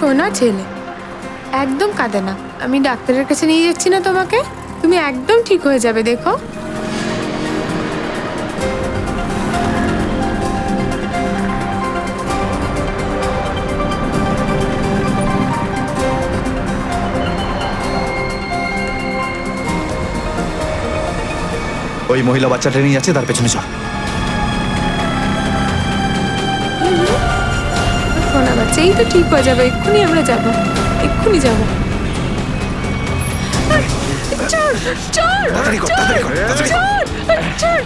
সোনা ছেলে, একদম কাঁদে না। আমি ডাক্তারের কাছে নিয়ে যাচ্ছি না তোমাকে, তুমি একদম ঠিক হয়ে যাবে, দেখো। ওই মহিলা বাচ্চাটা নিয়ে যাচ্ছে, তার পেছনে চল। সোনা বাচ্চা, এই তো ঠিক হয়ে যাবে, এক্ষুনি আমরা যাব, এক্ষুনি যাব। চল চল তাড়াতাড়ি কর, তাড়াতাড়ি কর, তাড়াতাড়ি কর। চল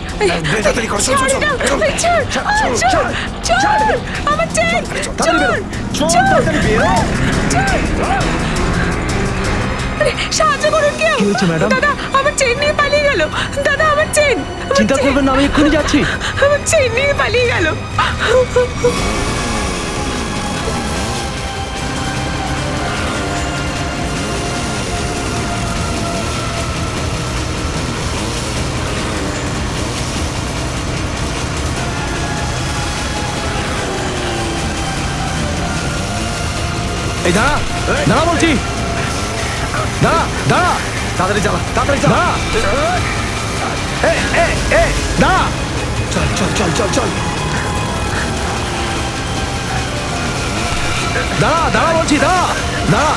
তাড়াতাড়ি কর, চল, চল, চল, চল। চল আমার চেন, তাড়াতাড়ি বেরো। চল, তাড়াতাড়ি বেরো। সাহায্য করুন কেউ। কি হয়েছে ম্যাডাম? দাদা আমার চেন নিয়ে পালিয়ে গেল। দাদা আমার চেন। চিন্তা করবেন না, আমি এক্ষুনি যাচ্ছি। আমার চেন নিয়ে পালিয়ে গেল। এই দাঁড়া, দাঁড়া বলছি, দাঁড়া দাঁড়া, তাড়াতাড়ি চালা, তাড়াতাড়ি চালা। দাঁড়া, দাঁড়া। চল, চল, চল, চল, চল। দাঁড়া দাঁড়া বলছি, দাঁড়া দাঁড়া।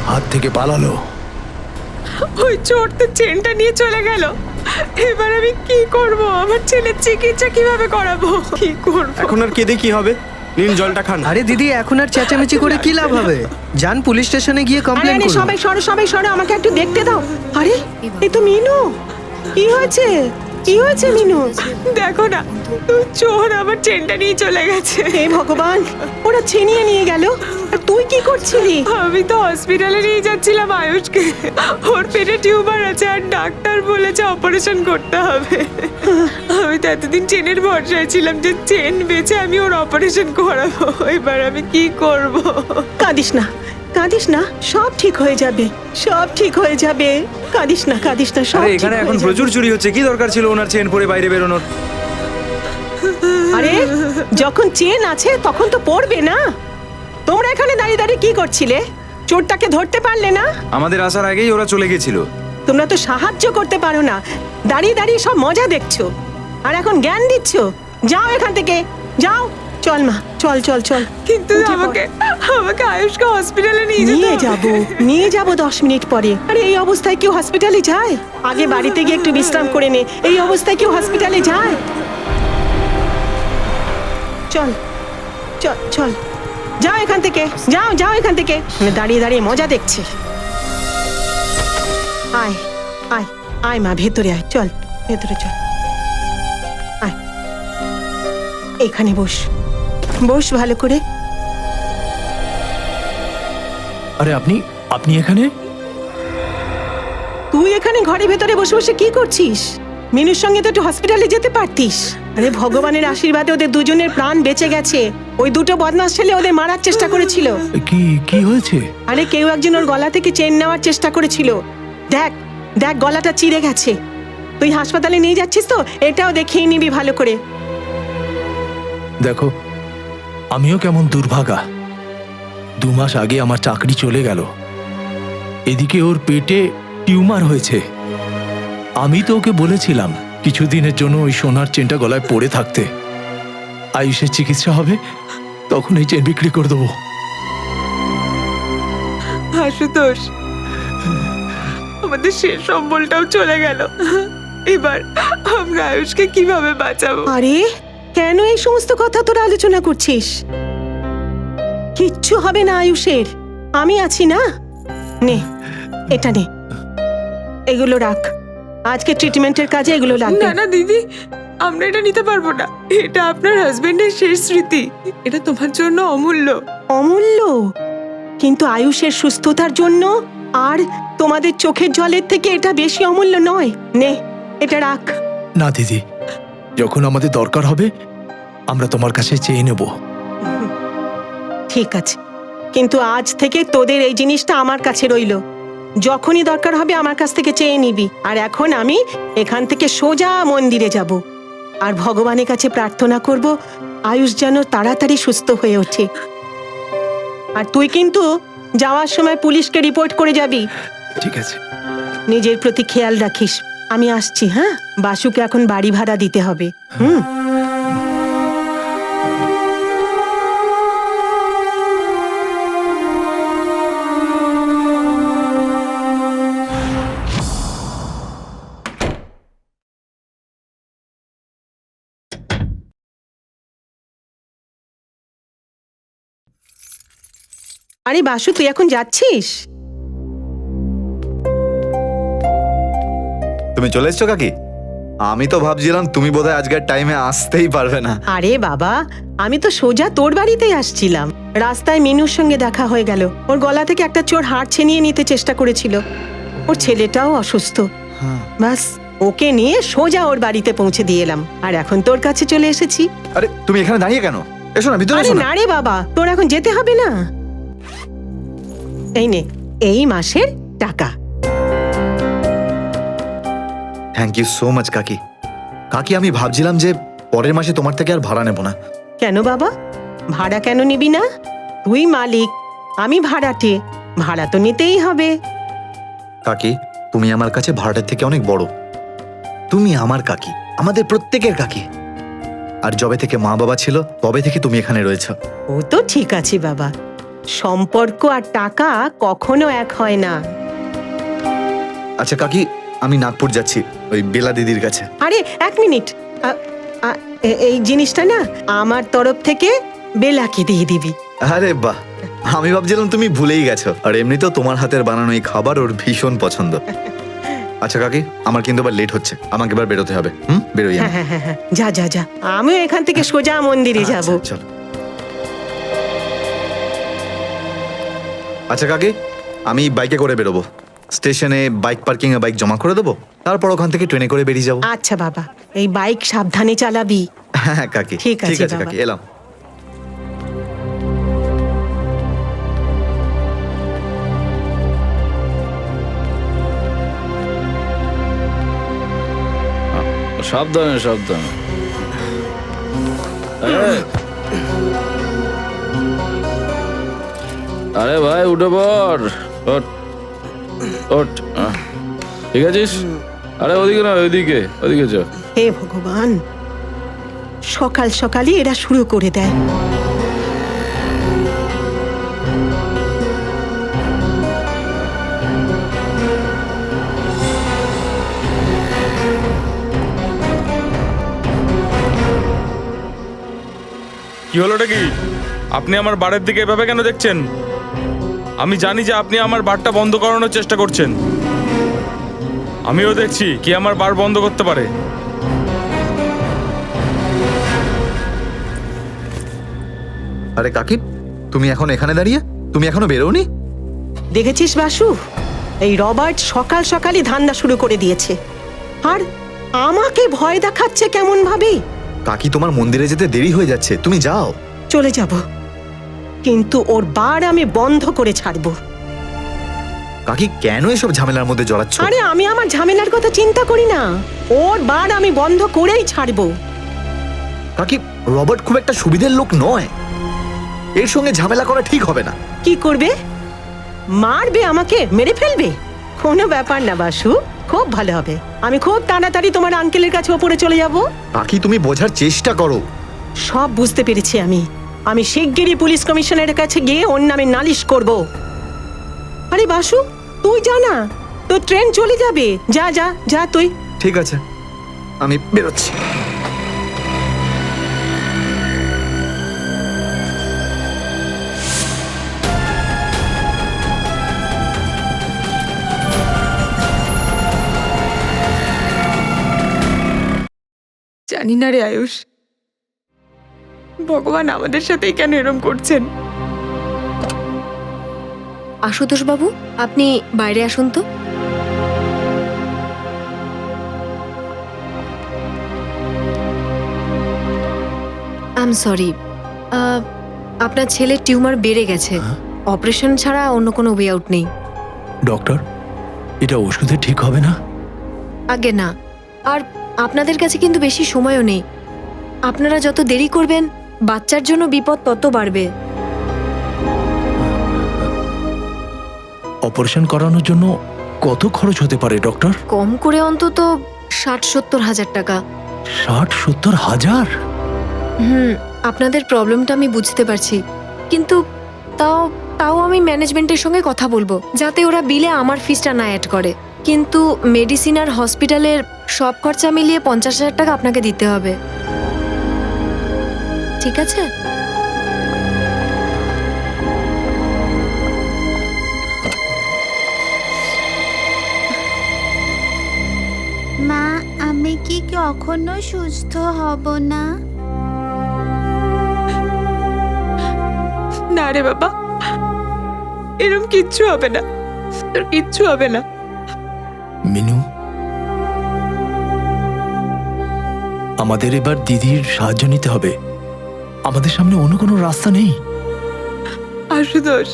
হাত থেকে পালালো। ওই চোর তো চেনটা নিয়ে চলে গেল। এবার আমি কি করব? আমার ছেলের চিকিৎসা কিভাবে করাবো? কি করব? এখন আর কেঁদে কি হবে? নিন জলটা খান। আরে দিদি, এখন আর চেঁচামেচি করে কি লাভ হবে? যান পুলিশ স্টেশনে গিয়ে কমপ্লেন করুন। সবাই সরো, আমাকে একটু দেখতে দাও। আরে এই তো মিনু। কি হয়েছে? কি হয়েছে মিনু? দেখো না, ওই চোর আমার চেনটা নিয়ে চলে গেছে। হে ভগবান, ওরা ছিনিয়ে নিয়ে গেল। আর তুই কি করছিলি? আমি তো হসপিটালে নিয়ে যাচ্ছিলাম আয়ুষকে। ওর পেটে টিউমার আছে আর ডাক্তার বলেছে অপারেশন করতে হবে। আমি তো এতদিন চেনের ভরসায় ছিলাম যে চেন বেচে আমি ওর অপারেশন করাবো। এবার আমি কি করব? কাঁদিস না, কাঁদিস না, সব ঠিক হয়ে যাবে, সব ঠিক হয়ে যাবে। কাঁদিস না, কাঁদিস না, সব আরে ঠিক এখানে হয়ে এখন যাবে। প্রচুর চুরি হচ্ছে, কি দরকার ছিল ওনার চেন পরে বাইরে বেরোনোর? আরে যখন চেন আছে তখন তো পড়বে না। তোমরা এখানে দাঁড়িয়ে দাঁড়িয়ে কি করছিলে? চোরটাকে ধরতে পারলে না? আমাদের আসার আগেই ওরা চলে গেছিল। তোমরা তো সাহায্য করতে পারো না, দাঁড়িয়ে দাঁড়িয়ে সব মজা দেখছো আর এখন জ্ঞান দিচ্ছ। যাও এখান থেকে, যাও। চল মা, চল চল চল। কিন্তু উঠে পড়। আমাকে আয়ুষকে হসপিটালে নিয়ে যেতে নিয়ে হবে। যাব, নিয়ে যাব 10 মিনিট পরে। আরে এই অবস্থায় কেউ হসপিটালে যায়? আগে বাড়িতে গিয়ে একটু বিশ্রাম করে নে। এই অবস্থায় কেউ হসপিটালে যায়? চল চল চল, যাও এখান থেকে, যাও যাও এখান থেকে। দাঁড়িয়ে দাঁড়িয়ে মজা দেখছে। আয় আয় আয় মা, ভেতরে আয়, চল ভেতরে চল। আয়, এখানে বস, বস ভালো করে। আরে আপনি আপনি এখানে? তুই এখানে ঘরে ভেতরে বসে বসে কি করছিস? মিনুর সঙ্গে তো একটু হসপিটালে যেতে পারতিস। আরে ভগবানের আশীর্বাদে ওদের দুজনের প্রাণ বেঁচে গেছে। ওই দুটো বদমাস ছেলে ওদের মারার চেষ্টা করেছিল। কি কি হয়েছে? আরে কেউ একজন ওর গলা থেকে চেন নেওয়ার চেষ্টা করেছিল। দেখ দেখ, গলাটা চিড়ে গেছে। তুই হাসপাতালে নিয়ে যাচ্ছিস তো, এটাও দেখিয়ে নিবি ভালো করে। দেখো, আমিও কেমন দুর্ভাগা। 2 মাস আগে আমার চাকরি চলে গেল, এদিকে ওর পেটে টিউমার হয়েছে। আমি তো ওকে বলেছিলাম কিছুদিনের জন্য ওই সোনার চেনটা গলায় পড়ে থাকতে। আয়ুষের চিকিৎসা হবে, তখন এই চেন বিক্রি করে দেবো। আশুতোষ, আমাদের শেষ সম্বলটাও চলে গেল। এবার আমরা আয়ুষকে কিভাবে বাঁচাবো? আরে কেন এই সমস্ত কথা তোরা আলোচনা করছিস? কিচ্ছু হবে না আয়ুষের, আমি আছি না। নে এটা নে, এগুলো রাখ। আজকে ট্রিটমেন্টের কাজে এগুলো লাগবে। না না দিদি, আমরা এটা নিতে পারবো না। এটা আপনার হাজবেন্ডের শেষ স্মৃতি, এটা তোমার জন্য অমূল্য। অমূল্য, কিন্তু আয়ুষের সুস্থতার জন্য আর তোমাদের চোখের জলের থেকে এটা বেশি অমূল্য নয়। নে এটা রাখ। না দিদি, যখন আমাদের দরকার হবে আমরা তোমার কাছে চেয়ে নেব। ঠিক আছে, কিন্তু আজ থেকে তোদের এই জিনিসটা আমার কাছে রইলো। যখনই দরকার হবে আমার কাছ থেকে চেয়ে নিবি। আর এখন আমি এখান থেকে সোজা মন্দিরে যাব আর ভগবানের কাছে প্রার্থনা করব আয়ুষ যেন তাড়াতাড়ি সুস্থ হয়ে ওঠে। আর তুই কিন্তু যাওয়ার সময় পুলিশকে রিপোর্ট করে যাবি। ঠিক আছে। নিজের প্রতি খেয়াল রাখিস। আমি আসছি। হ্যাঁ, বাসুকে এখন বাড়ি ভাড়া দিতে হবে। আরে বাসু, তুই এখন যাচ্ছিস? তুমি চলে এসছো কাকি? আমি তো ভাবছিলাম তুমি বোধহয় আজকের টাইমে আসতেই পারবে না। আরে বাবা, আমি তো সোজা তোর বাড়িতেই আসছিলাম। রাস্তায় মিনুর সঙ্গে দেখা হয়ে গেল। ওর গলা থেকে একটা চোর হাড় ছিনিয়ে নিতে চেষ্টা করেছিল। ওর ছেলেটাও অসুস্থ। বাস ওকে নিয়ে সোজা ওর বাড়িতে পৌঁছে দিয়ে এলাম। আর এখন তোর কাছে চলে এসেছি। আরে তুমি এখানে দাঁড়িয়ে কেন? এসো না, ভিতরে আরে এসো না। না রে বাবা, তোর এখন যেতে হবে না। এই নে, এই মাসের টাকা। থ্যাংক ইউ সো মাচ কাকি। কাকি, আমি ভাবছিলাম যে পরের মাসে তোমার থেকে আর ভাড়া নেব না। কেন বাবা, ভাড়া কেন নিবি না? তুই মালিক, আমি ভাড়াটে, ভাড়া তো নিতেই হবে। কাকি, তুমি আমার কাছে ভাড়াটের থেকে অনেক বড়। তুমি আমার কাকি, আমাদের প্রত্যেকের কাকি। আর যবে থেকে মা বাবা ছিল তবে থেকে তুমি এখানে রয়েছ। ও তো ঠিক আছে বাবা, সম্পর্ক আর টাকা কখনো এক হয় না। আচ্ছা কাকি, আমি নাগপুর যাচ্ছি ওই বেলা দিদির কাছে। আরে এক মিনিট, এই জিনিসটা না আমার তরফ থেকে বেলাকে দিয়ে দিবি। আরে বাহ, আমি ভাবছিলাম তুমি ভুলেই গেছো। আর এমনিতেও তোমার হাতের বানানো এই খাবার ওর ভীষণ পছন্দ। আচ্ছা কাকি, আমার কিন্তু এবার লেট হচ্ছে, আমাকে এবার বেরোতে হবে। বেরোই আমি। হ্যাঁ হ্যাঁ হ্যাঁ, যা যা যা, আমিও এখান থেকে সোজা মন্দিরে যাব। আচ্ছা, চলো। আচ্ছা কাকি, আমি বাইকে করে বেরোবো। স্টেশনে বাইক পার্কিং এ বাইক জমা করে দেবো, তারপর ওখান থেকে ট্রেনে করে বেরিয়ে যাবো। আচ্ছা বাবা, এই বাইক সাবধানে চালাবি। হ্যাঁ কাকি, ঠিক আছে বাবা। কাকি, এলাম। সাবধানে সাবধানে। আরে ভাই উঠে পড়, ওঠ ওঠ। ঠিক আছিস? আরে ওদিকে না, ওইদিকে, ওদিকে চ। হে ভগবান, সকাল সকালই এরা শুরু করে দেয়। কি হলোটা কি? আপনি আমার বাড়ির দিকে এভাবে কেন দেখছেন? আমি জানি যে আপনি আমার বারটা বন্ধ করানোর চেষ্টা করছেন। আমিও দেখছি কি আমার বার বন্ধ করতে পারে। আরে কাকি, তুমি এখন এখানে দাঁড়িয়ে? তুমি এখনো বেরোনি? দেখেছিস বাসু, এই রবার্ট সকাল সকালই ধান্দা শুরু করে দিয়েছে। আর আমাকে ভয় দেখাচ্ছে কেমন ভাবে। কাকি, তোমার মন্দিরে যেতে দেরি হয়ে যাচ্ছে, তুমি যাও। চলে যাব, কিন্তু ওর বার আমি বন্ধ করে ছাড়বো। কাকি, কেন এসব ঝামেলার মধ্যে জড়াচ্ছ? আরে আমি আমার ঝামেলার কথা চিন্তা করি না, ওর বার আমি বন্ধ করেই ছাড়বো। কাকি, রবার্ট খুব একটা সুবিধের লোক নয়, এর সঙ্গে ঝামেলা করা ঠিক হবে না। কি করবে? মারবে, আমাকে মেরে ফেলবে? কোনো ব্যাপার না বাসু, খুব ভালো হবে। আমি খুব তাড়াতাড়ি তোমার আঙ্কেলের কাছে ওপরে চলে যাব। কাকি, তুমি বোঝার চেষ্টা করো। সব বুঝতে পেরেছি আমি শিগগিরই পুলিশ কমিশনারের কাছে গিয়ে ওর নামে নালিশ করব। আরে বাসু, তুই যা না, তোর ট্রেন চলে যাবে। যা যা যা তুই। ঠিক আছে, আমি বেরোচ্ছি। জানি না রে আয়ুষ, ভগবান আমাদের সাথেই কেন এরম করছেন। আশুতোষ বাবু, আপনি বাইরে আসুন তো। সরি, আপনার ছেলের টিউমার বেড়ে গেছে। অপারেশন ছাড়া অন্য কোনো ওয়ে আউট নেই। ডক্টর, এটা ওষুধে ঠিক হবে না? আগে না। আর আপনাদের কাছে কিন্তু বেশি সময়ও নেই। আপনারা যত দেরি করবেন বাচ্চার জন্য বিপদ তত বাড়বে। অপারেশন করানোর জন্য কত খরচ হতে পারে ডক্টর? কম করে অন্তত 60-70 হাজার টাকা। 60-70 হাজার? আপনাদের প্রবলেমটা আমি বুঝতে পারছি, কিন্তু তাও তাও আমি ম্যানেজমেন্টের সঙ্গে কথা বলবো যাতে ওরা বিলে আমার ফিসটা না অ্যাড করে। কিন্তু মেডিসিন আর হসপিটালের সব খরচা মিলিয়ে 50,000 টাকা আপনাকে দিতে হবে, ঠিক আছে? মা, আমি কি কখনো সুস্থ হব না? না রে বাবা, এরকম কিচ্ছু হবে না, তোর কিচ্ছু হবে না। মিনু, আমাদের এবার দিদির সাহায্য নিতে হবে। আমাদের সামনে অন্য কোনো রাস্তা নেই। আশুতোষ,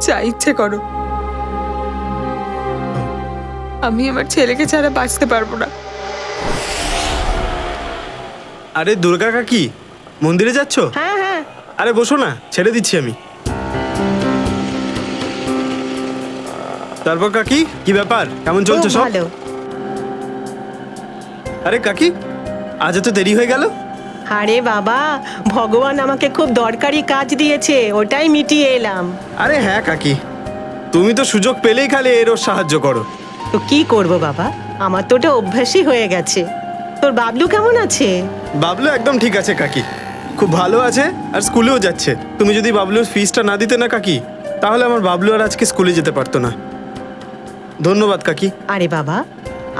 যা ইচ্ছে করো, আমি আমার ছেলেকে ছাড়া বাঁচতে পারবো না। আরে দুর্গা কাকি, মন্দিরে যাচ্ছ? হ্যাঁ হ্যাঁ, আরে বসো না, ছেড়ে দিচ্ছি আমি। তারপর কাকি, কি ব্যাপার, কেমন চলছে খুব সব? ভালো। আরে কাকি, আজ এত দেরি হয়ে গেল? আরে বাবা, ভগবান আমাকে খুব দরকারি কাজ দিয়েছে, ওটাই মিটিয়ে এলাম। আরে হ্যাঁ কাকি, তুমি তো সুযোগ পেলেই খালি এর ওর সাহায্য করো। তো কি করব বাবা, আমার তো ওটা অভ্যাসই হয়ে গেছে। তোর বাবলু কেমন আছে? বাবলু একদম ঠিক আছে কাকি, খুব ভালো আছে আর স্কুলেও যাচ্ছে। তুমি যদি বাবলুর ফিসটা না দিতে না কাকি, তাহলে আমার বাবলু আর আজকে স্কুলে যেতে পারতো না। ধন্যবাদ কাকি। আরে বাবা,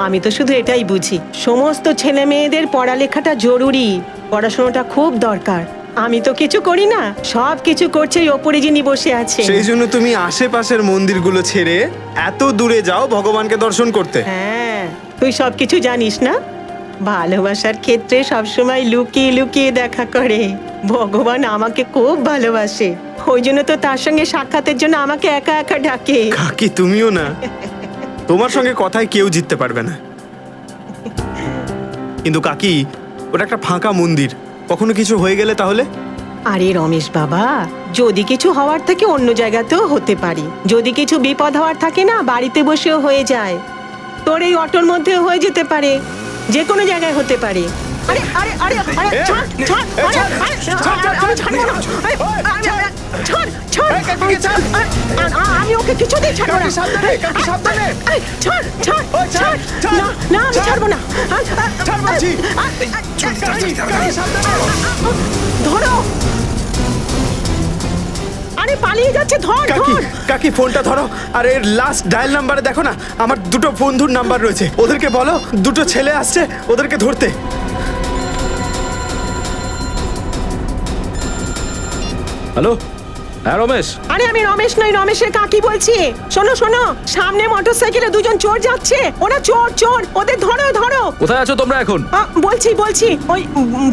আমি তো শুধু এটাই বুঝি, সমস্ত ছেলে মেয়েদের পড়ালেখাটা জরুরি, পড়াশোনাটা খুব দরকার। আমি তো কিছু করি না, সব কিছু করছে এই ওপরে যিনি বসে আছে। সেই জন্য তুমি আশেপাশের মন্দিরগুলো ছেড়ে এত দূরে যাও ভগবানকে দর্শন করতে। হ্যাঁ, তুই সব কিছু জানিস না? ভালোবাসার ক্ষেত্রে সবসময় লুকিয়ে লুকিয়ে দেখা করে। ভগবান আমাকে খুব ভালোবাসে, ওই জন্য তো তার সঙ্গে সাক্ষাতের জন্য আমাকে একা একা ডাকে। কাকি তুমিও না, তোমার সঙ্গে কথায় কেউ জিততে পারবে না। কিন্তু কাকি, ওটা একটা ফাঁকা মন্দির, কখনো কিছু হয়ে গেলে তাহলে? আরে রমেশ বাবা, যদি কিছু হওয়ার থাকে অন্য জায়গাতেও হতে পারে। যদি কিছু বিপদ হওয়ার থাকে না, বাড়িতে বসেও হয়ে যায়। তোর এই অটোর মধ্যেও হয়ে যেতে পারে, যে কোনো জায়গায় হতে পারে। আরে আরে আরে আরে ছাড় ছাড়, আরে আরে ছাড়বো না, ছাড় ছাড়, আমি ওকে কিছুতেই ছাড়বো না। ছাড় ছাড় ছাড়, না না, আমি ছাড়বো না। ধরো, আরে পালিয়ে যাচ্ছে, ধর কাকি ধর। কাকি ফোনটা ধরো, আর এর লাস্ট ডায়াল নাম্বারে দেখো না, আমার দুটো বন্ধুর নাম্বার রয়েছে, ওদেরকে বলো দুটো ছেলে আসছে ওদেরকে ধরতে। হ্যালো, হ্যাঁ রমেশ। আরে আমি রমেশ নই, রমেশের কাকি বলছি। শোনো শোনো, সামনে মোটরসাইকেলে দুজন চোর যাচ্ছে, ওরা চোর চোর, ওদের ধরো ধরো। কোথায় আছো তোমরা এখন? বলছি বলছি, ওই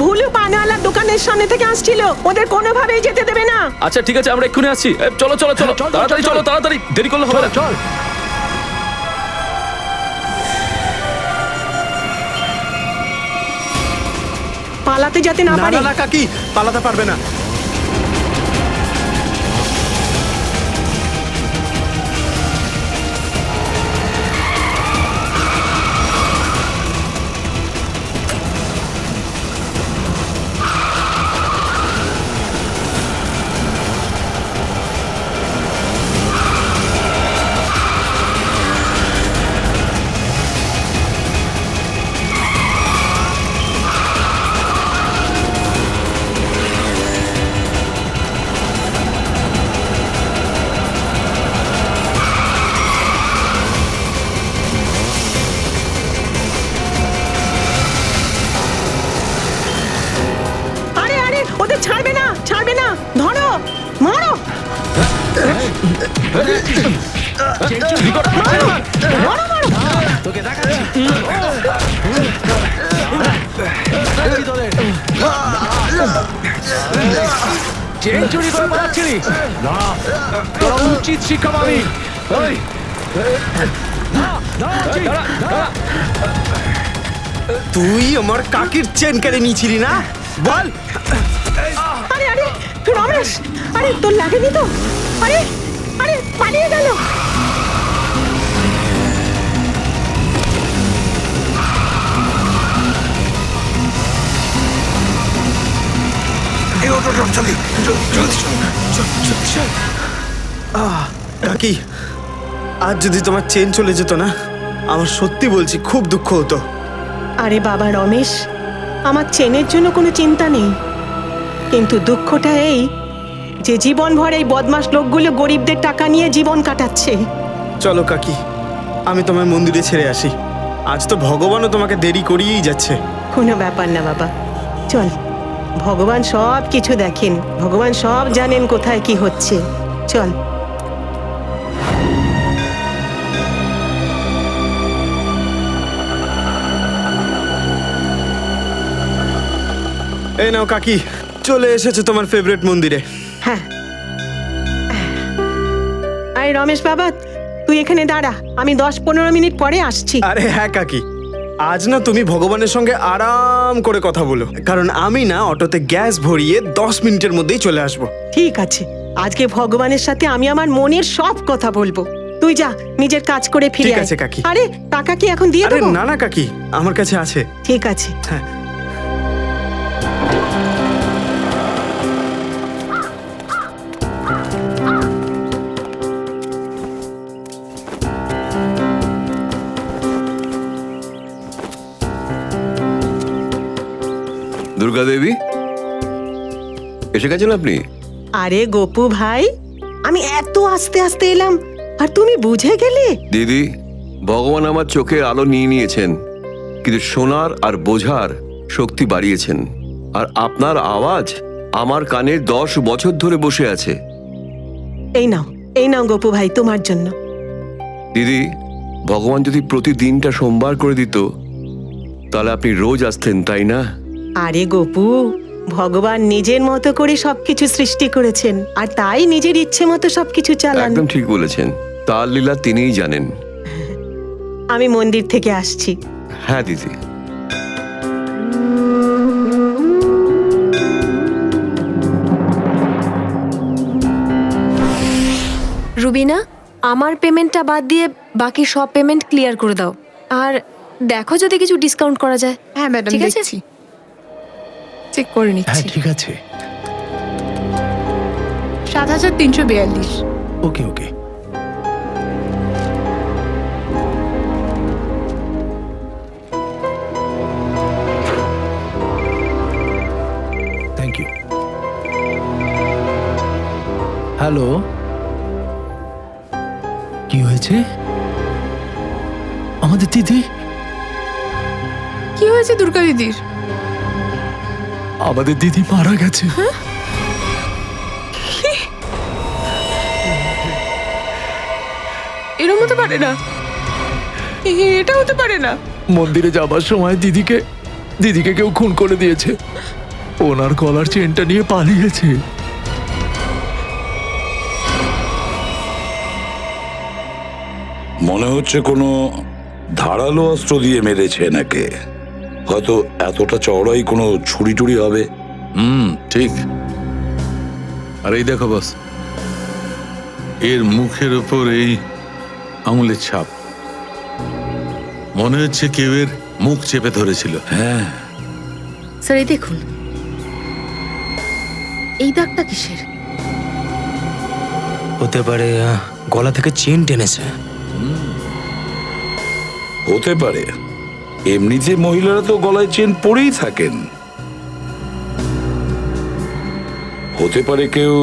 ভুলু পানাওয়ালার দোকানের সামনে থেকে আসছিল, ওদের কোনোভাবেই যেতে দেবে না। আচ্ছা ঠিক আছে, আমরা এক্ষুনি আসছি। চলো চলো চলো, তাড়াতাড়ি চলো, তাড়াতাড়ি, দেরি করলে হবে না। চল। পালাতে যাতে না না পারে। না না কাকি, পালাতে পারবে না। আরে আরে, ওদের ছাড়বে না, ছাড়বে না, ধরো মারো। তোকে দেখাচ্ছি। চেন চুরি করে পালাচ্ছিলি না, তোরা উচিত শিক্ষা পাবি। ওই, তুই আমার কাকির চেন কেড়ে নিয়েছিলি না, বল। আরে আরে রমেশ, আরে তোর লাগেনি তো? আরে আরে পালিয়ে গেল। কাকি, আজ যদি তোমার চেন চলে যেত না, আমার সত্যি বলছি খুব দুঃখ হতো। আরে বাবা রমেশ, আমার চেনের জন্য কোনো চিন্তা নেই, কিন্তু দুঃখটা এই যে জীবন ভর এই বদমাশ লোকগুলো গরিবদের টাকা নিয়ে জীবন কাটাচ্ছে। চলো কাকি, আমি তোমার মন্দিরে ছেড়ে আসি। আজ তো ভগবানও তোমাকে দেরি করিয়েই যাচ্ছে। কোনো ব্যাপার না বাবা, চল। ভগবান সব কিছু দেখেন, ভগবান সব জানেন কোথায় কি হচ্ছে। চল। এই নাও কাকি, চলে এসেছে তোমার ফেভারিট মন্দিরে। হ্যাঁ, আরে রমেশ বাবা, তুই এখানে দাঁড়া, আমি 10-15 মিনিট পরে আসছি। আরে হ্যাঁ কাকি, আজ না তুমি ভগবানের সঙ্গে আরাম করে কথা বলো, কারণ আমি না অটোতে গ্যাস ভরিয়ে 10 মিনিটের মধ্যেই চলে আসবো। ঠিক আছে, আজকে ভগবানের সাথে আমি আমার মনের সব কথা বলবো। তুই যা, নিজের কাজ করে ফিরে ঠিক আয়। আছে কাকি। আরে টাকা কি এখন দিয়ে আরে দেবো? না না কাকি, আমার কাছে আছে। ঠিক আছে। হ্যাঁ। দুর্গা দেবী এসে গেছেন আপনি? আরে গোপু ভাই, আমি এত আস্তে আস্তে এলাম আর তুমি বুঝে গেলে? দিদি, ভগবান আমার চোখের আলো নিয়ে নিয়েছেন, কিন্তু শোনার আর বোঝার শক্তি বাড়িয়েছেন। আর আপনার আওয়াজ আমার কানে 10 বছর ধরে বসে আছে। এই নাও গোপু ভাই, তোমার জন্য। দিদি, ভগবান যদি প্রতিদিনটা সোমবার করে দিত তাহলে আপনি রোজ আসতেন, তাই না? আরে গোপু, ভগবান নিজের মতো করে সবকিছু সৃষ্টি করেছেন, আর তাই নিজের ইচ্ছে মতো সবকিছু চালান। একদম ঠিক বলেছেন, তার লীলা তিনিই জানেন। আমি মন্দির থেকে আসছি। হ্যাঁ দিদি। রুবিনা, আমার পেমেন্টটা বাদ দিয়ে বাকি সব পেমেন্ট ক্লিয়ার করে দাও, আর দেখো যদি কিছু ডিসকাউন্ট করা যায়। হ্যাঁ ম্যাডাম, ঠিক আছে? দেখছি, চেক করে হ্যাঁ নিচ্ছি। ঠিক আছে। 7,342। Okay okay. Thank you. Hello, কি হয়েছে? আমাদের দিদি? কি হয়েছে দুর্গা দিদির? আমাদের দিদি মারা গেছে। এরকম হতে পারে না, এটা হতে পারে না। মন্দিরে যাবার সময় দিদিকে কেউ খুন করে দিয়েছে। ওনার গলার চেনটা নিয়ে পালিয়েছে। মনে হচ্ছে কোনো ধারালো অস্ত্র দিয়ে মেরেছে এনাকে। হয়তো এতটা চওড়াই কোনো ছুরি টুরি হবে। ঠিক। আর এই দেখো বস, এর মুখের ওপর এই আঙুলের ছাপ। মনে হচ্ছে কেউ এর মুখ চেপে ধরেছিল। হ্যাঁ, স্যার এই দেখুন, এই দাগটা কিসের? হতে পারে গলা থেকে চেন টেনেছে। হতে পারে। এমনিতে মহিলারা তো গলায় চেন পরেই থাকেন। হতে পারে কেউ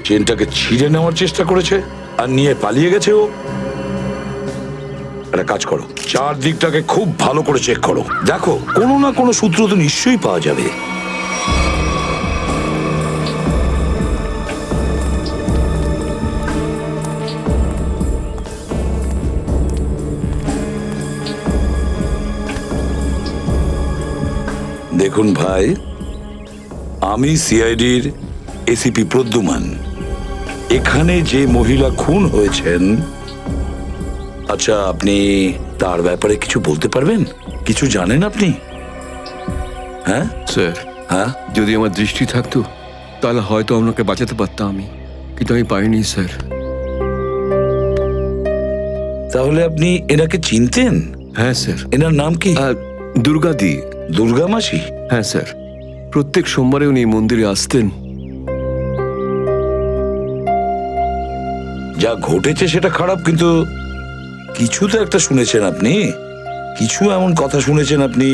চেনটাকে ছিঁড়ে নেওয়ার চেষ্টা করেছে আর নিয়ে পালিয়ে গেছে ও। একটা কাজ করো, চারদিকটাকে খুব ভালো করে চেক করো, দেখো কোনো না কোনো সূত্র তো নিশ্চয়ই পাওয়া যাবে। দেখুন ভাই, আমি সিআইডির এসিপি প্রদ্যুমান। এখানে যে মহিলা খুন হয়েছেন, আচ্ছা আপনি তার ব্যাপারে কিছু বলতে পারবেন? কিছু জানেন আপনি? হ্যাঁ স্যার, হ্যাঁ, যদি আমার দৃষ্টি থাকতো তাহলে হয়তো আপনাকে বাঁচাতে পারতাম আমি, কিন্তু আমি পারিনি স্যার। তাহলে আপনি এনাকে চিনতেন? হ্যাঁ স্যার। এনার নাম কি? দুর্গাদি। দুর্গা মাসি? হ্যাঁ স্যার, প্রত্যেক সোমবারে উনি মন্দিরে আসতেন। যা ঘটেছে সেটা খারাপ, কিন্তু কিছু তো একটা শুনেছেন আপনি, কিছু এমন কথা শুনেছেন আপনি,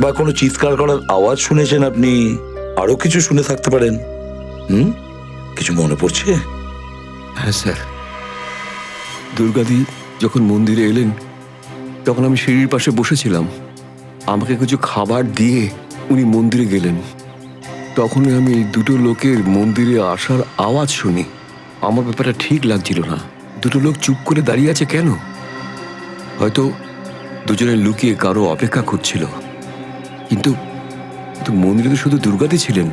বা কোনো চিৎকার করার আওয়াজ শুনেছেন আপনি, আরো কিছু শুনে থাকতে পারেন। কিছু মনে পড়ছে? হ্যাঁ স্যার, দুর্গাদি যখন মন্দিরে এলেন তখন আমি সিঁড়ির পাশে বসেছিলাম। আমাকে কিছু খাবার দিয়ে উনি মন্দিরে গেলেন। তখনই আমি দুটো লোকের মন্দিরে আসার আওয়াজ শুনি। আমার ব্যাপারটা ঠিক লাগছিল না। দুটো লোক চুপ করে দাঁড়িয়ে আছে কেন? হয়তো দুজনে লুকিয়ে কারো অপেক্ষা করছিল। কিন্তু মন্দিরে তো শুধু দুর্গাদি ছিলেন।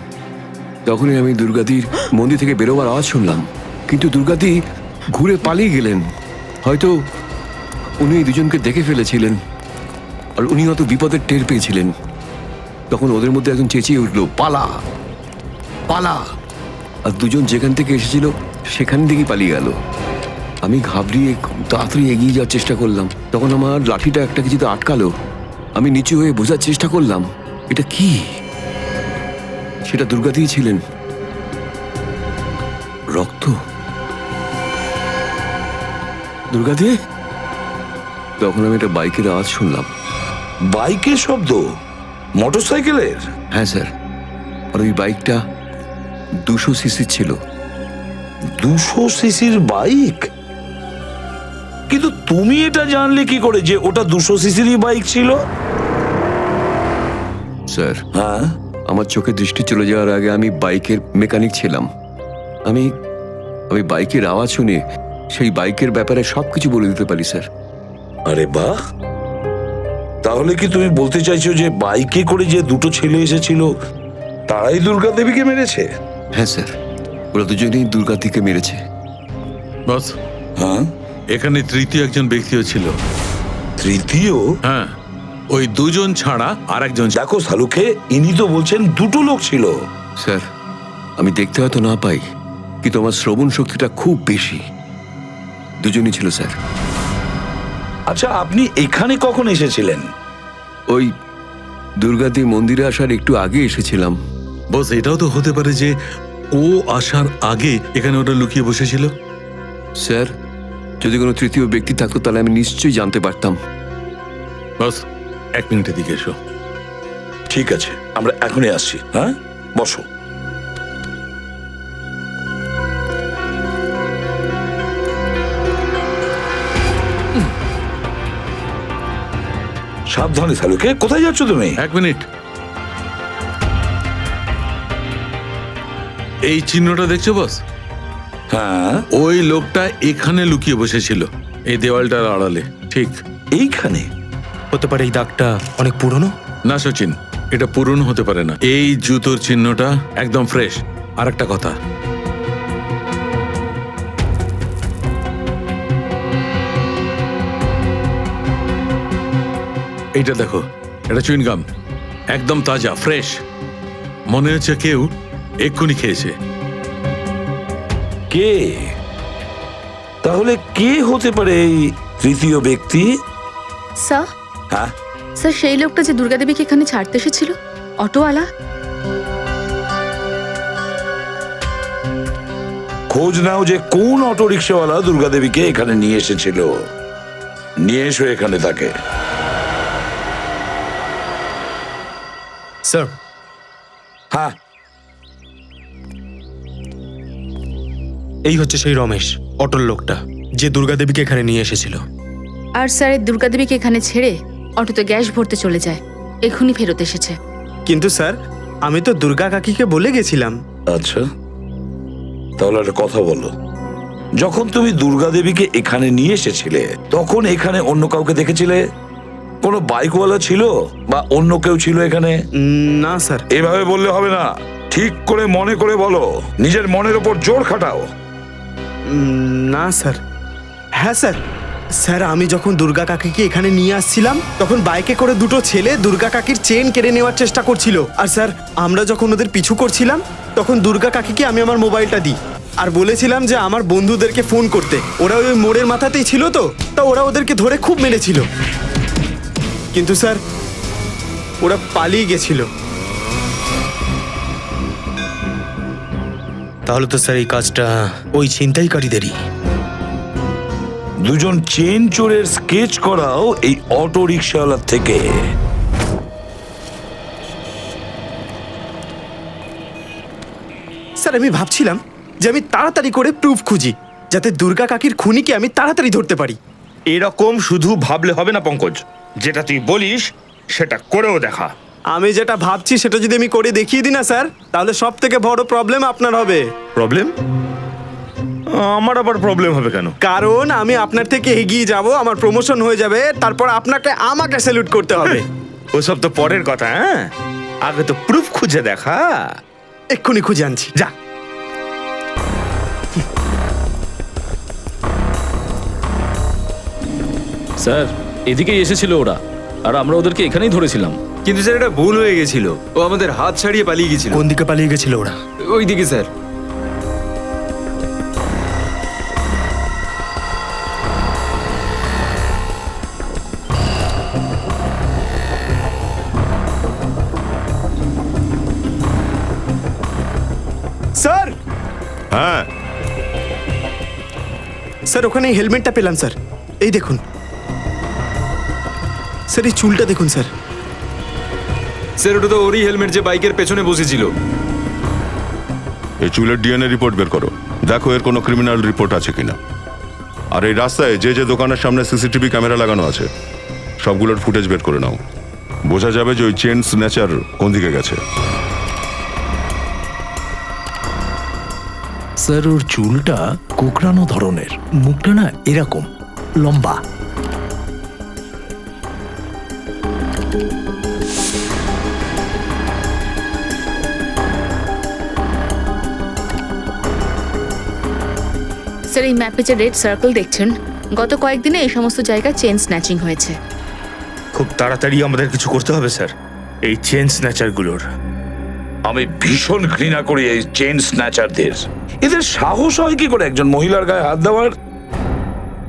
তখনই আমি দুর্গাদির মন্দির থেকে বেরোবার আওয়াজ শুনলাম, কিন্তু দুর্গাদি ঘুরে পালিয়ে গেলেন। হয়তো উনি দুজনকে দেখে ফেলেছিলেন, আর উনি হয়তো বিপদের টের পেয়েছিলেন। তখন ওদের মধ্যে একজন চেঁচিয়ে উঠল, পালা পালা! আর দুজন যেখান থেকে এসেছিল সেখান থেকেই পালিয়ে গেল। আমি ঘাবড়িয়ে তাড়াতাড়ি এগিয়ে যাওয়ার চেষ্টা করলাম। তখন আমার লাঠিটা একটা কিছুতে আটকালো। আমি নিচু হয়ে বোঝার চেষ্টা করলাম এটা কি। সেটা দুর্গাদিই ছিলেন। রক্ত। দুর্গাদি! তখন আমি একটা বাইকের আওয়াজ শুনলাম। বাইকের শব্দ? মোটরসাইকেলের? হ্যাঁ স্যার, আর ওই বাইকটা 200 সিসি ছিল। 200 সিসির বাইক? কিন্তু তুমি এটা জানলে কি করে যে ওটা 200 সিসিরই বাইক ছিল? স্যার, হ্যাঁ, আমার চোখে দৃষ্টি চলে যাওয়ার আগে আমি বাইকের মেকানিক ছিলাম। আমি বাইকের আওয়াজ শুনে সেই বাইকের ব্যাপারে সবকিছু বলে দিতে পারি স্যার। আরে বাহ! তাহলে কি তুমি বলতে চাইছো যে বাইকে করে যে দুটো ছেলে এসেছিল তারাই দুর্গা দেবীকে মেরেছে? হ্যাঁ স্যার, ওরা দুজনেই দুর্গাদিকে মেরেছে। বস, হ্যাঁ, এখানে তৃতীয় একজন ব্যক্তিও ছিল। তৃতীয়? হ্যাঁ, ওই দুজন ছাড়া আর একজন। দেখো শালুকে, ইনি তো বলছেন দুটো লোক ছিল। স্যার, আমি দেখতে হয়তো না পাই, কিন্তু আমার শ্রবণ শক্তিটা খুব বেশি। দুজনই ছিল স্যার। আচ্ছা, আপনি এখানে কখন এসেছিলেন? ওই দুর্গাদি মন্দিরে আসার একটু আগে এসেছিলাম। বস, এটাও তো হতে পারে যে ও আসার আগে এখানে ওটা লুকিয়ে বসেছিল। স্যার, যদি কোনো তৃতীয় ব্যক্তি থাকতো তাহলে আমি নিশ্চয়ই জানতে পারতাম। বস, 1 মিনিটের দিকে এসো। ঠিক আছে, আমরা এখনই আসছি। হ্যাঁ, বসো। সাবধানে শালুকে, কোথায় যাচ্ছ তুমি? 1 মিনিট। এই চিহ্নটা দেখছো বস? হ্যাঁ, ওই লোকটা এখানে লুকিয়ে বসেছিল, এই দেওয়ালটার আড়ালে। ঠিক এইখানে? হতে পারে এই দাগটা অনেক পুরনো। না সচিন, এটা পুরনো হতে পারে না। এই জুতোর চিহ্নটা একদম ফ্রেশ। আর একটা কথা, এইটা দেখো, এটা চুইনগাম, একদম তাজা ফ্রেশ। মনে হচ্ছে কেউ এক্ষুনি খেয়েছে। কে? তাহলে কে হতে পারে এই তৃতীয় ব্যক্তি? স্যার, হ্যাঁ স্যার, সেই লোকটা যে দুর্গাদেবীকে এখানে ছাড়তে এসেছিল, অটোওয়ালা। খোঁজ নাও যে কোন অটো রিক্সাওয়ালা দুর্গা দেবীকে এখানে নিয়ে এসেছিল। নিয়ে এসো এখানে তাকে। স্যার, হ্যাঁ, এই হচ্ছে সেই রমেশ, অটোর লোকটা, যে দুর্গা দেবীকে এখানে নিয়ে এসেছিল। আর স্যার, এই দুর্গাদেবীকে এখানে ছেড়ে অটোতে গ্যাস ভরতে চলে যায়। এখনই ফেরত এসেছে। কিন্তু স্যার, আমি তো দুর্গা কাকিকে বলে গেছিলাম। আচ্ছা, তাহলে একটা কথা বলো, যখন তুমি দুর্গা দেবীকে এখানে নিয়ে এসেছিলে তখন এখানে অন্য কাউকে দেখেছিলে? কোনো বাইকওয়ালা ছিল বা অন্য কেউ ছিল এখানে? না স্যার। এভাবে বললে হবে না। ঠিক করে মনে করে বলো, নিজের মনের ওপর জোর খাটাও। না স্যার। হ্যাঁ স্যার, স্যার আমি যখন দুর্গা কাকিকে এখানে নিয়ে আসছিলাম তখন বাইকে করে দুটো ছেলে দুর্গা কাকির চেন কেড়ে নেওয়ার চেষ্টা করছিল। আর স্যার আমরা যখন ওদের পিছু করছিলাম তখন দুর্গা কাকিকে আমি আমার মোবাইলটা দিই আর বলেছিলাম যে আমার বন্ধুদেরকে ফোন করতে। ওরা ওই মোড়ের মাথাতেই ছিল তো, তা ওরা ওদেরকে ধরে খুব মেরেছিল। কিন্তু স্যার ওরা পালিয়ে গেছিল। তাহলে তো স্যার এই কাজটা ওই ছিনতাইকারীদেরই। দুজন চেন চোরের স্কেচ করাও এই অটো রিক্সাওয়ালার থেকে। স্যার আমি ভাবছিলাম যে আমি তাড়াতাড়ি করে প্রুফ খুঁজি যাতে দুর্গা কাকির খুনিকে আমি তাড়াতাড়ি ধরতে পারি। এরকম শুধু ভাবলে হবে না পঙ্কজ, যেটা তুই বলিস সেটা করেও দেখা। আমি যেটা ভাবছি সেটা যদি আমি করে দেখিয়ে দিই না স্যার, তাহলে সব থেকে বড় প্রবলেম আপনার হবে। প্রবলেম? আমার আবার প্রবলেম হবে কেন? কারণ আমি আপনার থেকে এগিয়ে যাব, আমার প্রমোশন হয়ে যাবে, তারপর আপনাকে আমাকে স্যালুট করতে হবে। ওসব তো পরের কথা। হ্যাঁ, আগে তো প্রুফ খুঁজে দেখা। এক্ষুনি খুঁজে আনছি, যা। স্যার এদিকেই এসেছিল ওরা, আর আমরা ওদেরকে এখানেই ধরেছিলাম। কিন্তু স্যার এটা ভুল হয়ে গেছিল, ও আমাদের হাত ছাড়িয়ে পালিয়ে গেছিল। কোন দিকে পালিয়ে গেছিল ওরা? ওই দিকে স্যার। স্যার। হ্যাঁ স্যার ওখানে হেলমেটটা পেলাম স্যার, এই দেখুন স্যার, এই চুলটা দেখুন স্যার। স্যার ওটা তো ওরই হেলমেট যে বাইকের পেছনে বসেছিল। এই চুলের ডিএনএ রিপোর্ট বের করো, দেখো এর কোনো ক্রিমিনাল রিপোর্ট আছে কিনা। আর এই রাস্তায় যে যে দোকানের সামনে সিসিটিভি ক্যামেরা লাগানো আছে সবগুলোর ফুটেজ বের করে নাও, বোঝা যাবে যে ওই চেন স্ন্যাচার কোন দিকে গেছে। স্যার ওর চুলটা কোকড়ানো ধরনের, মুখটা না এরকম লম্বা। স্যার এই ম্যাপে যে রেড সার্কেল দেখছেন, গত কয়েকদিনে এই সমস্ত জায়গায় চেন স্ন্যাচিং হয়েছে। খুব তাড়াতাড়ি আমাদের কিছু করতে হবে স্যার এই চেন স্ন্যাচারগুলোর। আমি ভীষণ ঘৃণা করি এই চেন স্ন্যাচারদের। এদের সাহস হয় কি করে একজন মহিলার গায়ে হাত দেওয়ার?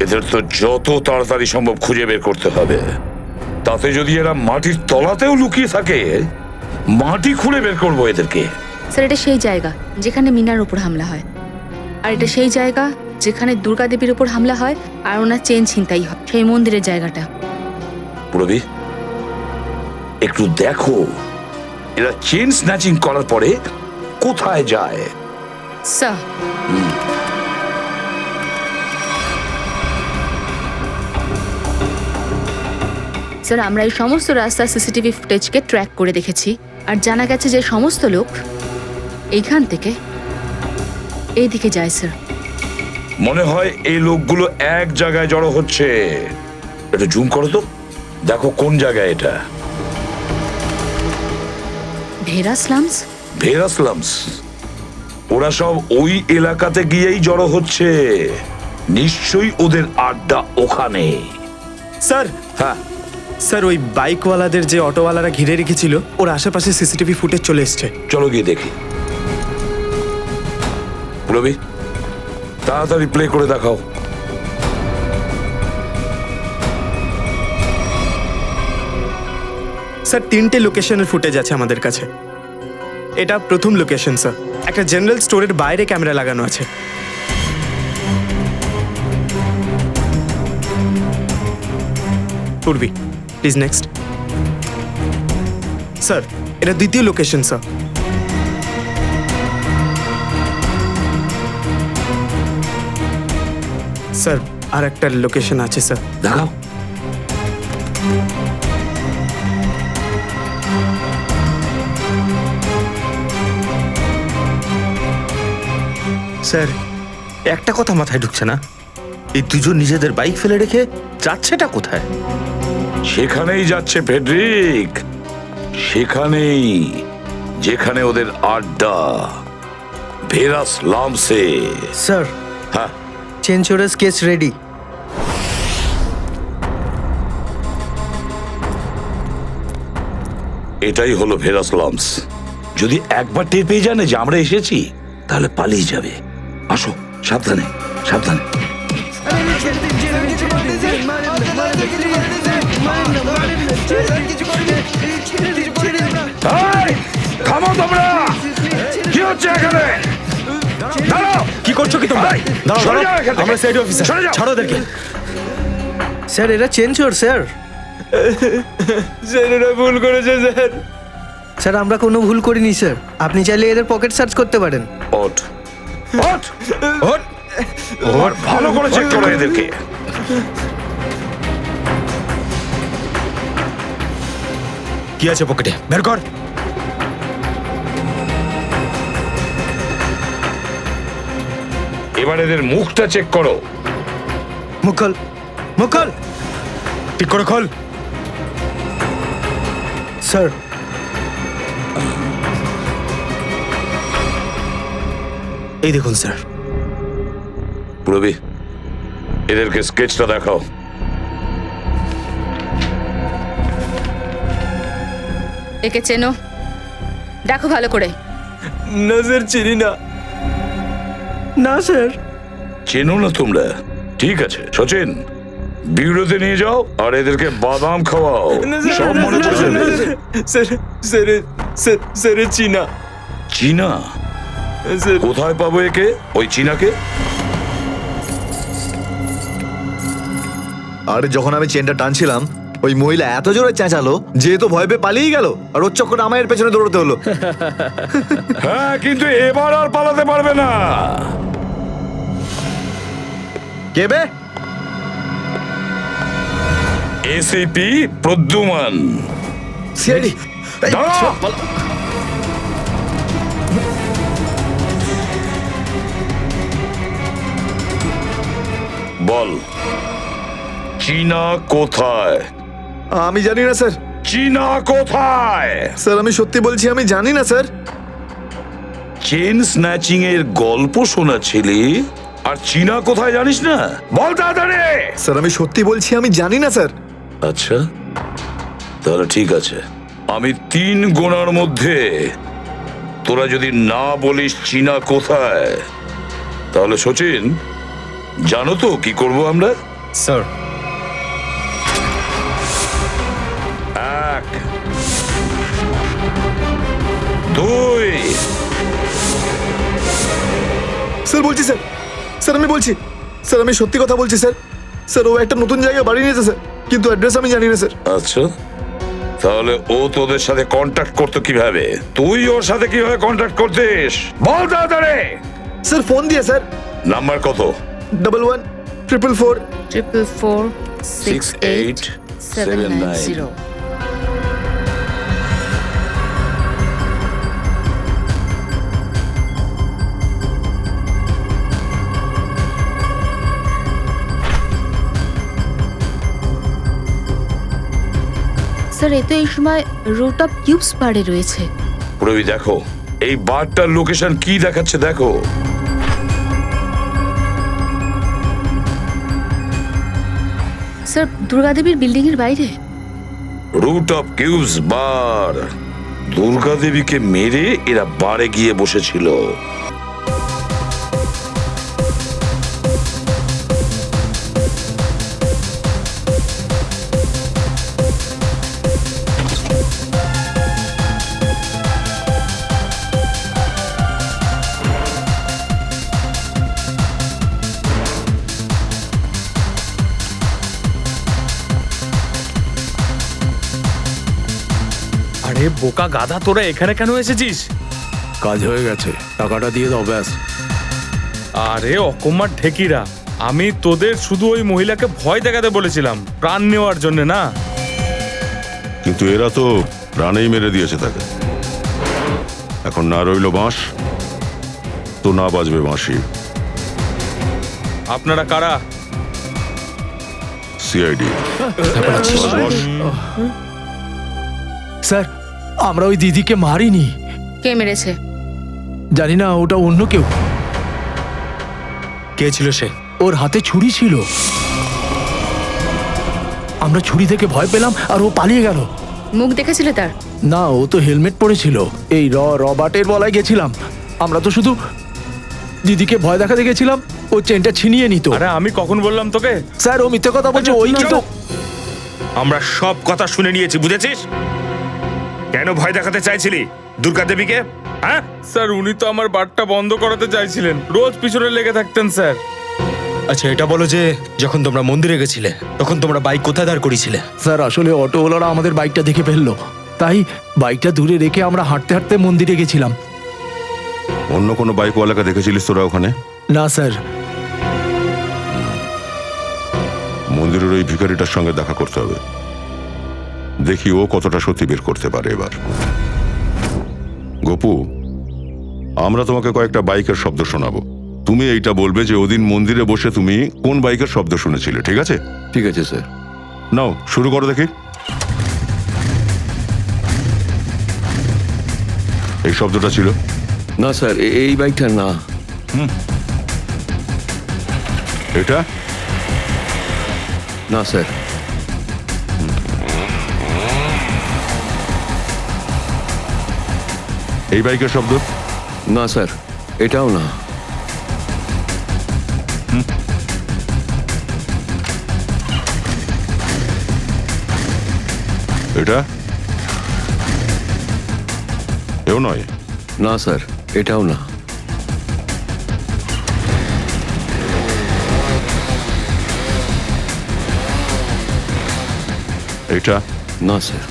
এদের তো যত তাড়াতাড়ি সম্ভব খুঁজে বের করতে হবে। তাতে যদি এরা মাটির তলাতেও লুকিয়ে থাকে, মাটি খুঁড়ে বের করবো এদেরকে। স্যার এটা সেই জায়গা যেখানে মিনার উপর হামলা হয়, আর এটা সেই জায়গা যেখানে দুর্গা দেবীর উপর হামলা হয় আর ওনার চেন ছিনতাই হয়, সেই মন্দিরের জায়গাটা। পুরবি একটু দেখো এরা চেন স্ন্যাচিং করার পরে কোথায় যায়। স্যার স্যার আমরা এই সমস্ত রাস্তার সিসিটিভি ফুটেজকে ট্র্যাক করে দেখেছি, আর জানা গেছে যে সমস্ত লোক এইখান থেকে এইদিকে যায় স্যার। মনে হয় এই লোকগুলো এক জায়গায় জড়ো হচ্ছে। একটু জুম করো তো, দেখো কোন জায়গায় এটা। ভেরা স্লামস? ভেরা স্লামস। ওরা সব ওই এলাকাতে গিয়েই জড়ো হচ্ছে। নিশ্চয়ই ওদের আড্ডা ওখানে। স্যার। হ্যাঁ স্যার ওই বাইকওয়ালাদের যে অটোওয়ালারা ঘিরে রেখেছিল ওর আশেপাশে সিসিটিভি ফুটেজ চলে এসছে। চলো গিয়ে দেখি। রবি তাড়াতাড়ি প্লে করে দেখাও। স্যার 3টে লোকেশনের ফুটেজ আছে আমাদের কাছে। এটা প্রথম লোকেশন স্যার, একটা জেনারেল স্টোরের বাইরে ক্যামেরা লাগানো আছে। পূর্বী প্লিজ নেক্সট। স্যার এটা দ্বিতীয় লোকেশন স্যার। স্যার আর একটা লোকেশন আছে স্যার, দেখাও। স্যার একটা কথা মাথায় ঢুকছে না, এই দুজন নিজেদের বাইক ফেলে রেখে যাচ্ছেটা কোথায়? সেখানেই যাচ্ছে ফেডরিক, সেখানেই। যেখানে ওদের আড্ডা, ভেরাস লামসে। স্যার, হ্যাঁ, চেন চোরেস কেস রেডি। এটাই হলো ভেরাস লামস। যদি একবার টের পেয়ে জানে যে আমরা এসেছি, তাহলে পালিয়ে যাবে। আসো, সাবধানে সাবধানে। থামো তোমরা! কি হচ্ছে এখানে? দাঁড়াও! কি করছো কি তোমরা? সরে যাও এখান থেকে। আমরা সাইড অফিসার, সরে যাও। ছাড়ো ওদেরকে। স্যার, এরা চেন চোর স্যার। স্যার ওরা ভুল করেছে স্যার। স্যার, আমরা কোনো ভুল করিনি স্যার। আপনি চাইলে এদের পকেট সার্চ করতে পারেন। ওঠ ওঠ ওঠ ওঠ, ভালো করে চেক করো এদেরকে। কি আছে পকেটে? বের কর। এবার এদের মুখটা চেক করো। মুখ খোল, মুখ খোল। ঠিক করে খোল। স্যার, এই দেখুন স্যার। পুরবি, এদেরকে স্কেচটা দেখাও। একে চেনো? দেখো ভালো করে। না স্যার, চিনি না। না স্যার। চেনো না তোমরা? ঠিক আছে সচিন, বিউরোতে নিয়ে যাও আর এদেরকে বাদাম খাওয়াও। সব মনে পড়ে যাবে। স্যার চীনা। চীনা? কোথায় পাবো একে, ওই চীনাকে? আরে যখন আমি চেনটা টানছিলাম, ওই মহিলা এত জোরে চেঁচালো যে তো ভয় পেয়ে পালিয়ে গেল, আর ওর চক্করে আমার পেছনে দৌড়তে হলো। হ্যাঁ, কিন্তু এবার আর পালাতে পারবে না। কে বে? এসিপি প্রদ্যুমান। সিআইডি। দাঁড়াও! বল, চীনা কোথায়? আমি জানি না স্যার। চীনা কোথায়? স্যার আমি সত্যি বলছি, আমি জানি না স্যার। চেন স্ন্যাচিং এর গল্প শোনাচ্ছিলি আর চীনা কোথায় জানিস না? বল তাড়াতাড়ি। স্যার আমি সত্যি বলছি, আমি জানি না স্যার। আচ্ছা, তাহলে ঠিক আছে। আমি 3 গোনার মধ্যে তোরা যদি না বলিস চীনা কোথায়, তাহলে সচিন, জানো তো কি করব আমরা? স্যার 1 2 স্যার বলছি স্যার। স্যার আমি বলছি, স্যার আমি সত্যি কথা বলছি স্যার। স্যার ও একটা নতুন জায়গায় বাড়ি নিয়েছে স্যার, কিন্তু অ্যাড্রেস আমি জানি না স্যার। আচ্ছা, তাহলে ও তোদের সাথে কন্ট্যাক্ট করতো কিভাবে? তুই ওর সাথে কিভাবে কন্ট্যাক্ট করতিস? বল তাড়াতাড়ি। স্যার ফোন দিয়ে স্যার। নাম্বার কত? 11 444 444 68 790। স্যার, এ তো এই সময় রুট অফ কিউবস বারে রয়েছে। প্রবি দেখো, এই বারটার লোকেশন কি দেখাচ্ছে দেখো। স্যার, দুর্গাদেবীর বিল্ডিং এর বাইরে। রুট অফ কিউবস বার। দুর্গা দেবীকে মেরে এরা বারে গিয়ে বসেছিল। আরে বোকা গাধা, তোরা এখানে কেন এসেছিস? কাজ হয়ে গেছে, টাকাটা দিয়ে দাও ব্যাস। আরে অকম্মার ঠেকিরা, আমি তোদের শুধু ওই মহিলাকে ভয় দেখাতে বলেছিলাম, প্রাণ নেওয়ার জন্য না। কিন্তু এরা তো প্রাণেই মেরে দিয়েছে তাকে। এখন না রইল বাঁশ, তো না বাজবে বাঁশি। আপনারা কারা? সিআইডি। স্যার, আমরা ওই দিদিকে মারিনি, কে মেরেছে? জানি না, ওটা অন্য কেউ। কে ছিল সে? ওর হাতে ছুরি ছিল। আমরা ছুরি থেকে ভয় পেলাম আর ও পালিয়ে গেল। মুখ দেখেছিলে তার? না, ও তো হেলমেট পরেছিল। এই রবার্টের বলায় গেছিলাম। আমরা তো শুধু দিদিকে ভয় দেখাতে গেছিলাম, ও চেনটা ছিনিয়ে নিত। আরে আমি কখন বললাম তোকে? স্যার, ও মিথ্যে কথা বলছে। ওই কিন্তু আমরা সব কথা শুনে নিয়েছি, বুঝেছিস? কেন ভয় দেখাতে চাইছিলি দুর্গা দেবীকে? হ্যাঁ স্যার, উনি তো আমার বারটা বন্ধ করাতে চাইছিলেন, রোজ পিছনে লেগে থাকতেন স্যার। আচ্ছা, এটা বলো যে যখন তোমরা মন্দিরে গেছিলে তখন তোমরা বাইক কোথায় দাঁড় করিয়েছিলে? স্যার, আসলে অটোওয়ালারা আমাদের বাইকটা দেখে ফেললো, তাই বাইকটা দূরে রেখে আমরা হাঁটতে হাঁটতে মন্দিরে গেছিলাম। অন্য কোনো বাইকওয়ালাকে দেখেছিলিস তোরা ওখানে? না স্যার। মন্দিরের ওই ভিখারিটার সঙ্গে দেখা করতে হবে, দেখি ও কতটা সত্যি বের করতে পারে এবার। গোপু, আমরা তোমাকে কয়েকটা বাইকের শব্দ শোনাবো, তুমি এইটা বলবে যে ওদিন মন্দিরে বসে তুমি কোন বাইকের শব্দ শুনেছিলে, ঠিক আছে? ঠিক আছে স্যার। নাও শুরু করো দেখি। এই শব্দটা ছিল? না স্যার, এই বাইকটা না। এটা? না স্যার। এই বাইকের শব্দ? না স্যার, এটাও না। এটা? এও নয়? না স্যার, এটাও না। এটা? না স্যার।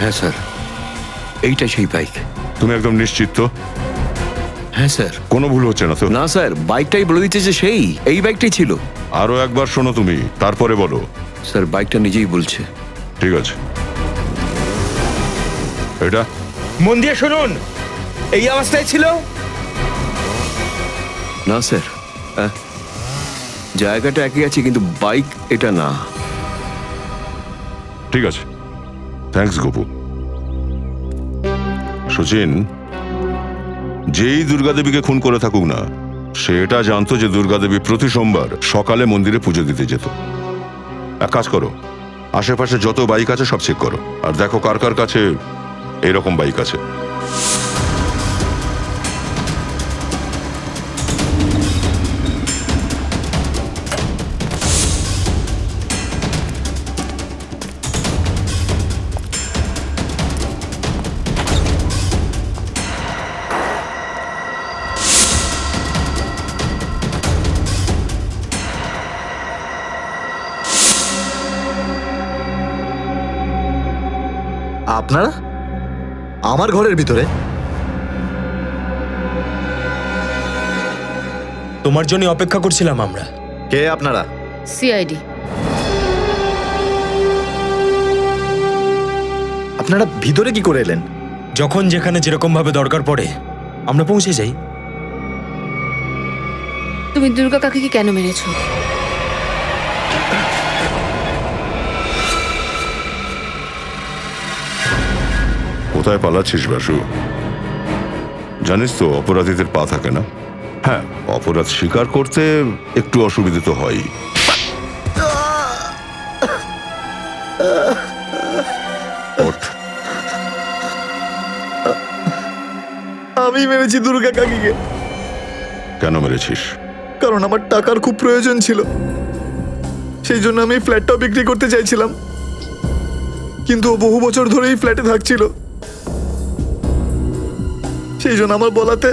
হ্যাঁ স্যার, এইটা সেই বাইক। তুমি একদম নিশ্চিত তো? হ্যাঁ স্যার। কোনো ভুল হচ্ছে না তো? না স্যার, বাইকটাই বলে দিচ্ছে যে এই বাইকটাই ছিল। আরো একবার শোনো তুমি, তারপরে বলো। স্যার, বাইকটা নিজেই বলছে। ঠিক আছে। এটা? মন দিয়ে শুনুন, এই অবস্থায় ছিল। না স্যার, জায়গাটা একই আছে কিন্তু বাইক এটা না। ঠিক আছে, থ্যাঙ্কস গোপু। সচিন, যেই দুর্গাদেবীকে খুন করে থাকুক না, সে এটা জানতো যে দুর্গাদেবী প্রতি সোমবার সকালে মন্দিরে পুজো দিতে যেত। এক কাজ করো, আশেপাশে যত বাইক আছে সব চেক করো, আর দেখো কার কার কাছে এরকম বাইক আছে। আপনারা আমার ঘরের ভিতরে? তোমার জন্য অপেক্ষা করছিলাম আমরা। কে আপনারা? সিআইডি। আপনারা ভিতরে কি করে এলেন? যখন যেখানে যেরকম ভাবে দরকার পড়ে আমরা পৌঁছে যাই। তুমি দুর্গা কাকিকে কেন মেরেছো? কোথায় পালাচ্ছিস বাসু? জানিস তো অপরাধীদের পা থাকে না। হ্যাঁ, অপরাধ স্বীকার করতে একটু অসুবিধা তো হয়। আমি মেরেছি দুর্গা কাকিকে। কেন মেরেছিস? কারণ আমার টাকার খুব প্রয়োজন ছিল, সেই জন্য আমি ফ্ল্যাটটাও বিক্রি করতে চাইছিলাম, কিন্তু ও বহু বছর ধরেই ফ্ল্যাটে থাকছিল, সেই জন্য আমার বলাতে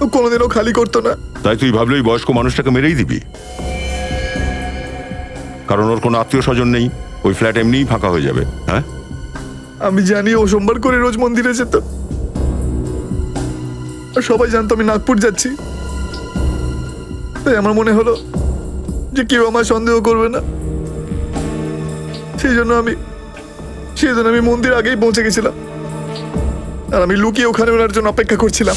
ও কোনোদিনও খালি করতো না। তাই তুই ভাবলি ওই বয়স্ক মানুষটাকে মেরেই দিবি? কারণ ওর কোনো আত্মীয় স্বজন নেই, ওই ফ্ল্যাট এমনিই ফাঁকা হয়ে যাবে। হ্যাঁ, আমি জানি ও সোমবার করে রোজ মন্দিরে যেত, আর সবাই জানতো আমি নাগপুর যাচ্ছি, তাই আমার মনে হলো যে কেউ আমার সন্দেহ করবে না, সেই জন্য আমি মন্দির আগেই পৌঁছে গেছিলাম, আর আমি লুকিয়ে ওখানে ওনার জন্য অপেক্ষা করছিলাম।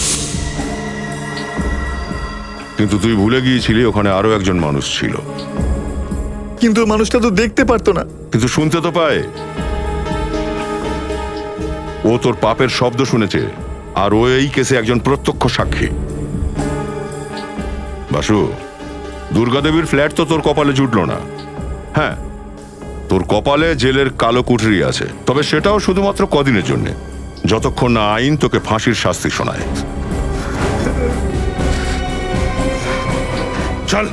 কিন্তু তুই ভুলে গিয়েছিলি ওখানে আরো একজন মানুষ ছিল। কিন্তু ওই মানুষটা তো দেখতে পারতো না। কিন্তু শুনতে তো পায়। ও তোর পাপের শব্দ শুনেছে, আর ও এই কেসে একজন প্রত্যক্ষ সাক্ষী। বাসু, দুর্গাদেবীর ফ্ল্যাট তো তোর কপালে জুটলো না। হ্যাঁ, তোর কপালে জেলের কালো কুঠরি আছে, তবে সেটাও শুধুমাত্র কদিনের জন্য, যতক্ষণ না আইন তোকে ফাঁসির শাস্তি শোনায়। চল।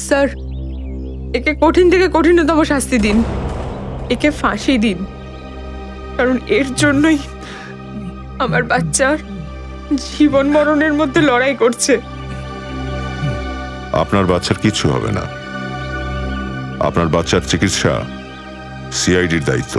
স্যার, একে কঠিন থেকে কঠিনতম শাস্তি দিন, একে ফাঁসি দিন, কারণ এর জন্যই আমার বাচ্চার জীবন মরণের মধ্যে লড়াই করছে। আপনার বাচ্চার কিচ্ছু হবে না। আপনার বাচ্চার চিকিৎসা সিআইডির দায়িত্ব।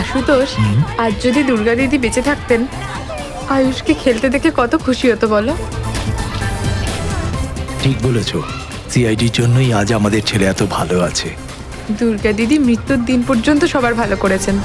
আশুতোষ, আজ যদি দুর্গা দিদি বেঁচে থাকতেন, আয়ুষকে খেলতে দেখে কত খুশি হতো বলো। ঠিক বলেছ, সিআইডির জন্যই আজ আমাদের ছেলে এত ভালো আছে। দুর্গা দিদি মৃত্যুর দিন পর্যন্ত সবার ভালো করেছেন।